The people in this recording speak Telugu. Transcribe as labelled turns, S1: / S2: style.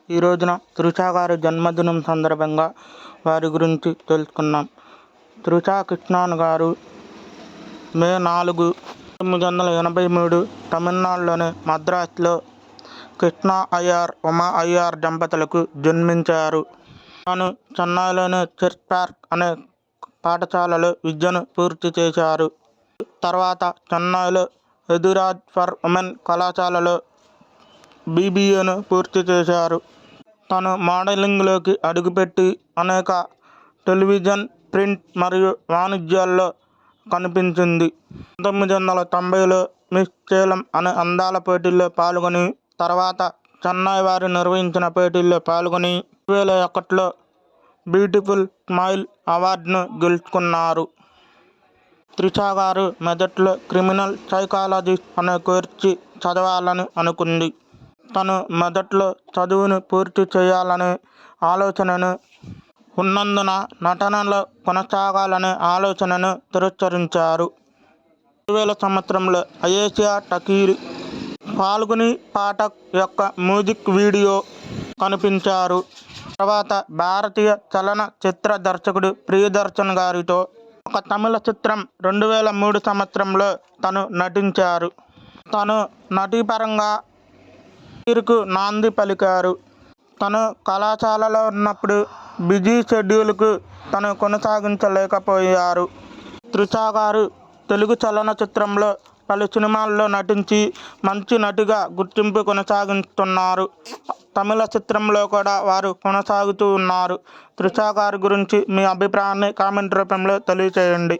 S1: ఈ రోజున త్రిష గారి జన్మదినం సందర్భంగా వారి గురించి తెలుసుకున్నాం. త్రిష కృష్ణన్ గారు మే 4, 1983 తమిళనాడులోని మద్రాసులో కృష్ణ అయ్యర్, ఉమా అయ్యర్ దంపతులకు జన్మించారు. తాను చెన్నైలోని చర్చ్ పార్క్ అనే పాఠశాలలో విద్యను పూర్తి చేశారు. తర్వాత చెన్నైలో ఎదురాజ్ ఫర్ ఉమెన్ కళాశాలలో BBAను పూర్తి చేశారు. తను మోడలింగ్లోకి అడుగుపెట్టి అనేక టెలివిజన్, ప్రింట్ మరియు వాణిజ్యాల్లో కనిపించింది. 1990లో మిస్ సేలం అనే అందాల పోటీల్లో పాల్గొని, తర్వాత చెన్నై వారు నిర్వహించిన పోటీల్లో పాల్గొని 2001లో బ్యూటిఫుల్ స్మైల్ అవార్డును గెలుచుకున్నారు. త్రిష గారు మొదట్లో క్రిమినల్ సైకాలజిస్ట్ అనే కోర్సు చదవాలని అనుకుంది. తను మొదట్లో చదువును పూర్తి చేయాలనే ఆలోచనను ఉన్నందున నటనలో కొనసాగాలనే ఆలోచనను తిరస్కరించారు. 2000 సంవత్సరంలో అయేషా టకీర్, ఫాల్గుని పాఠక్ యొక్క మ్యూజిక్ వీడియో కనిపించారు. తర్వాత భారతీయ చలన చిత్ర దర్శకుడు ప్రియదర్శన్ గారితో ఒక తమిళ చిత్రం 2003 సంవత్సరంలో తను నటించారు. తను నటీపరంగా కెరీర్కు నాంది పలికారు. తను కళాశాలలో ఉన్నప్పుడు బిజీ షెడ్యూల్కు తను కొనసాగించలేకపోయారు. త్రిష గారు తెలుగు చలనచిత్రంలో పలు సినిమాల్లో నటించి మంచి నటిగా గుర్తింపు కొనసాగిస్తున్నారు. తమిళ చిత్రంలో కూడా వారు కొనసాగుతూ ఉన్నారు. త్రిష గారి గురించి మీ అభిప్రాయాన్ని కామెంట్ రూపంలో తెలియచేయండి.